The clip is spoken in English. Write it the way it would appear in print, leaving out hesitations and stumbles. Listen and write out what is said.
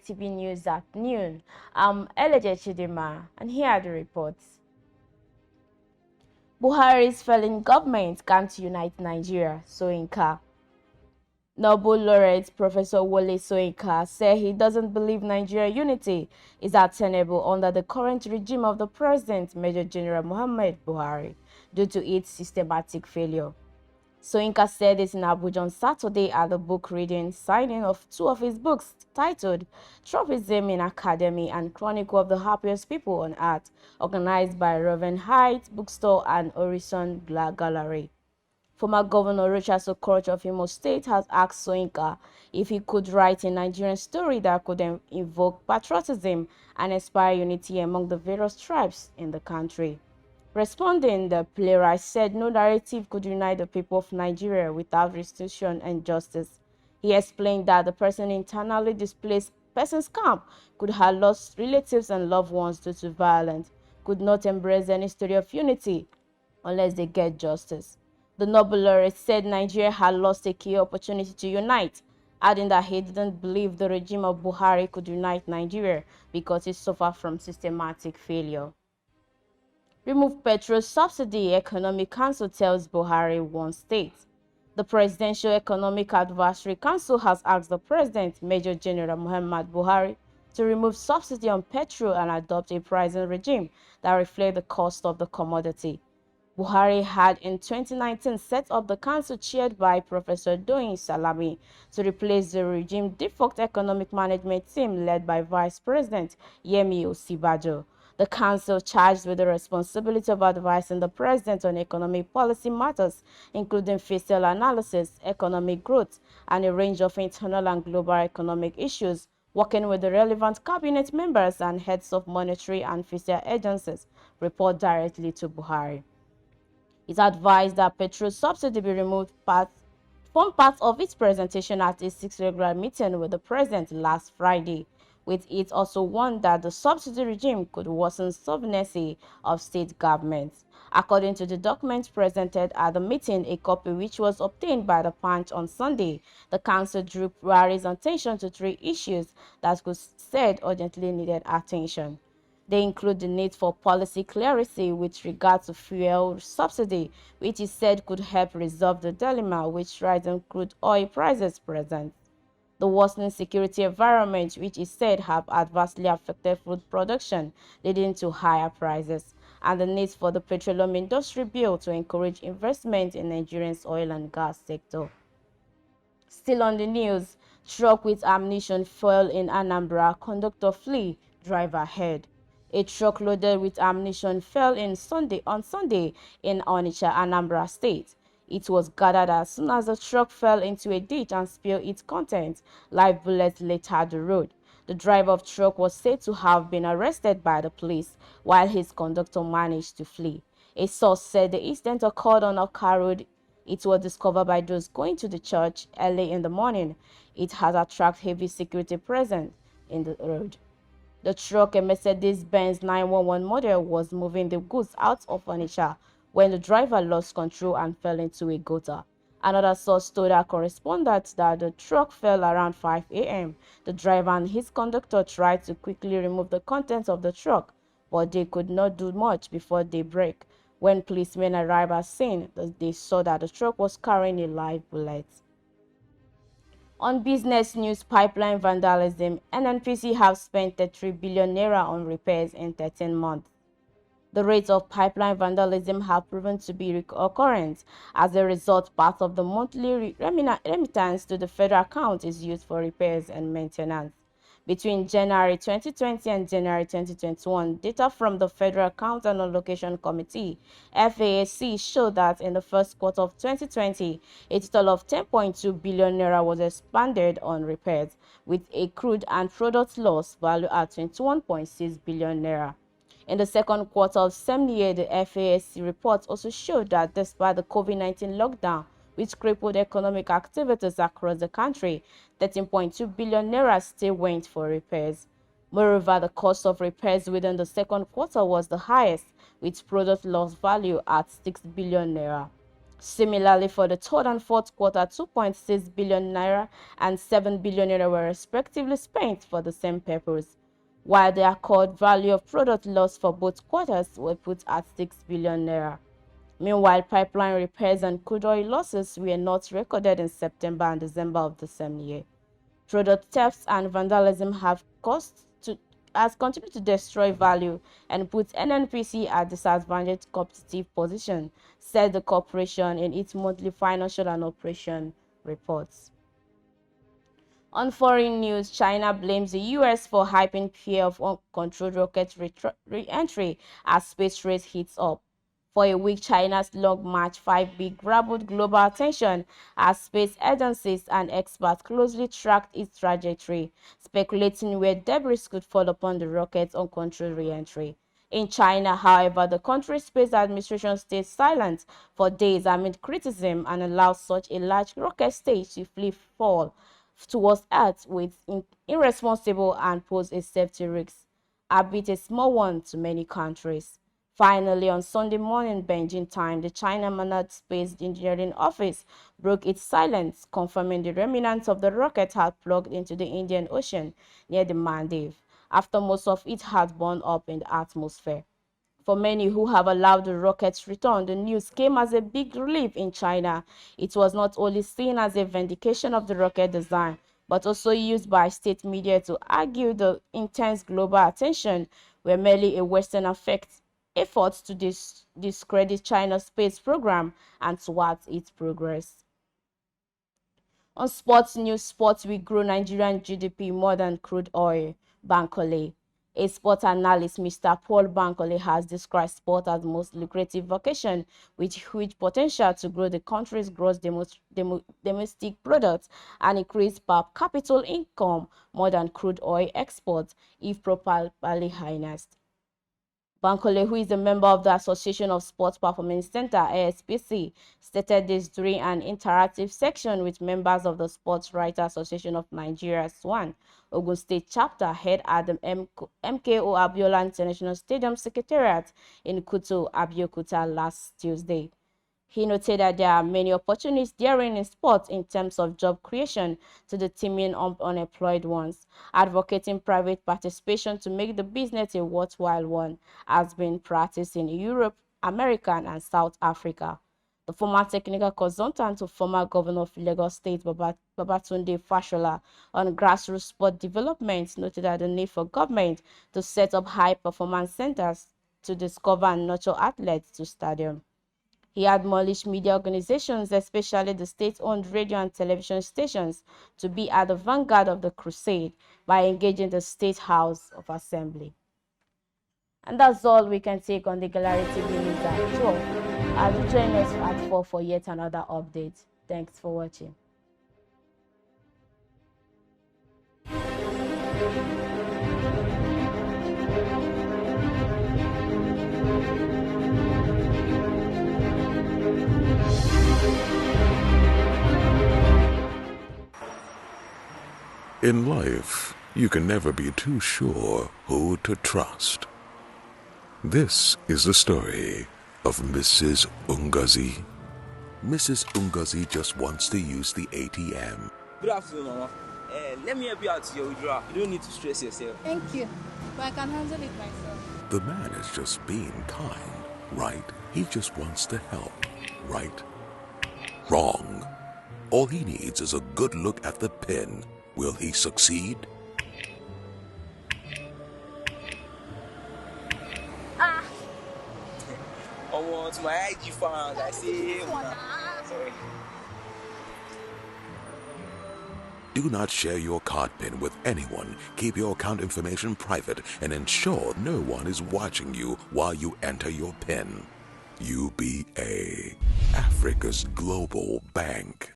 TV News at noon. I'm Eleje Chidima, and here are the reports. Buhari's failing government can't unite Nigeria, Soyinka. Nobel laureate Professor Wole Soyinka said he doesn't believe Nigeria unity is attainable under the current regime of the President, Major General Muhammad Buhari, due to its systematic failure. Soyinka said this in Abuja on Saturday at the book reading signing of two of his books titled Tropism in Academy and Chronicle of the Happiest People on Earth, organized by Reverend Heights Bookstore and Horizon Gallery. Former Governor Rochas Okorocha of Imo State has asked Soyinka if he could write a Nigerian story that could invoke patriotism and inspire unity among the various tribes in the country. Responding, the playwright said no narrative could unite the people of Nigeria without restitution and justice. He explained that the person internally displaced person's camp could have lost relatives and loved ones due to violence, could not embrace any story of unity unless they get justice. The Nobel laureate said Nigeria had lost a key opportunity to unite, adding that he didn't believe the regime of Buhari could unite Nigeria because it suffered from systematic failure. Remove petrol subsidy, Economic Council tells Buhari one state. The Presidential Economic Advisory Council has asked the President, Major General Muhammad Buhari, to remove subsidy on petrol and adopt a pricing regime that reflects the cost of the commodity. Buhari had in 2019 set up the council chaired by Professor Doyin Salami to replace the regime defunct economic management team led by Vice President Yemi Osibajo. The council, charged with the responsibility of advising the president on economic policy matters, including fiscal analysis, economic growth, and a range of internal and global economic issues, working with the relevant cabinet members and heads of monetary and fiscal agencies, report directly to Buhari. It advised that petrol subsidy be removed formed part of its presentation at a 6th regular meeting with the president last Friday, with it also warned that the subsidy regime could worsen sovereignty of state governments. According to the document presented at the meeting, a copy which was obtained by the Punch on Sunday, the council drew Buhari's attention to three issues that could said urgently needed attention. They include the need for policy clarity with regard to fuel subsidy, which he said could help resolve the dilemma which rising crude oil prices present. The worsening security environment, which he said have adversely affected food production, leading to higher prices, and the need for the petroleum industry bill to encourage investment in Nigeria's oil and gas sector. Still on the news, truck with ammunition fell in Anambra, conductor flee, driver head. A truck loaded with ammunition fell on Sunday in Onitsha, Anambra State. It was gathered as soon as the truck fell into a ditch and spilled its contents. Live bullets littered the road. The driver of the truck was said to have been arrested by the police, while his conductor managed to flee. A source said the incident occurred on Oka Road. It was discovered by those going to the church early in the morning. It has attracted heavy security presence in the road. The truck, a Mercedes-Benz 911 model, was moving the goods out of Onitsha when the driver lost control and fell into a gutter. Another source told our correspondent that the truck fell around 5 a.m. The driver and his conductor tried to quickly remove the contents of the truck, but they could not do much before daybreak. When policemen arrived at scene, they saw that the truck was carrying a live bullet. On business news, pipeline vandalism, NNPC have spent 33 billion naira on repairs in 13 months. The rates of pipeline vandalism have proven to be recurrent. As a result, part of the monthly remittance to the federal account is used for repairs and maintenance. Between January 2020 and January 2021, data from the Federal Account and Allocation Committee (FAAC) showed that in the first quarter of 2020, a total of 10.2 billion naira was expended on repairs, with a crude and product loss value at 21.6 billion naira. In the second quarter of the same year, the FAAC report also showed that despite the COVID-19 lockdown, which crippled economic activities across the country, 13.2 billion naira still went for repairs. Moreover, the cost of repairs within the second quarter was the highest, with product loss value at 6 billion naira. Similarly, for the third and fourth quarter, 2.6 billion naira and 7 billion naira were respectively spent for the same purpose, while the accord value of product loss for both quarters were put at 6 billion naira. Meanwhile, pipeline repairs and crude oil losses were not recorded in September and December of the same year. Product thefts and vandalism has continued to destroy value and put NNPC at disadvantaged competitive position, said the corporation in its monthly financial and operation reports. On foreign news, China blames the US for hyping fear of uncontrolled rocket re-entry as space race heats up. For a week, China's Long March 5B grabbed global attention as space agencies and experts closely tracked its trajectory, speculating where debris could fall upon the rocket's uncontrolled re-entry. In China, however, the country's space administration stayed silent for days amid criticism and allowed such a large rocket stage to fall towards Earth with irresponsible and pose a safety risk, albeit a small one to many countries. Finally, on Sunday morning Beijing time, the China Manned Space Engineering Office broke its silence, confirming the remnants of the rocket had plugged into the Indian Ocean near the Maldives, after most of it had burned up in the atmosphere. For many who have allowed the rocket's return, the news came as a big relief in China. It was not only seen as a vindication of the rocket design, but also used by state media to argue the intense global attention were merely a Western effort to discredit China's space program and thwart its progress. On sports news, sports will grow Nigerian GDP more than crude oil. Bankole. A sport analyst, Mr. Paul Bankole, has described sport as the most lucrative vocation with huge potential to grow the country's gross domestic product and increase per capita income more than crude oil exports if properly harnessed. Bankole, who is a member of the Association of Sports Performance Center (ASPC), stated this during an interactive section with members of the Sports Writers Association of Nigeria (SWAN) Ogun State chapter held at the MKO Abiola International Stadium Secretariat in Kutu, Abeokuta last Tuesday. He noted that there are many opportunities therein in sports in terms of job creation to the teeming unemployed ones, advocating private participation to make the business a worthwhile one, has been practiced in Europe, America, and South Africa. The former technical consultant to former governor of Lagos State, Babatunde Fashola, on grassroots sport development noted that the need for government to set up high-performance centers to discover and nurture athletes to stadium. He admonished media organizations, especially the state-owned radio and television stations, to be at the vanguard of the crusade by engaging the State House of Assembly. And that's all we can take on the Gallery TV News at 12. Do join us at 4 for yet another update. Thanks for watching. In life, you can never be too sure who to trust. This is the story of Mrs. Ungazi. Mrs. Ungazi just wants to use the ATM. Good afternoon, Mama. Let me help you out to your withdrawal. You don't need to stress yourself. Thank you, but I can handle it myself. The man is just being kind, right? He just wants to help, right? Wrong. All he needs is a good look at the pin. Will he succeed? Oh, to my IG fans, I say, sorry. Do not share your card PIN with anyone. Keep your account information private and ensure no one is watching you while you enter your PIN. UBA, Africa's global bank.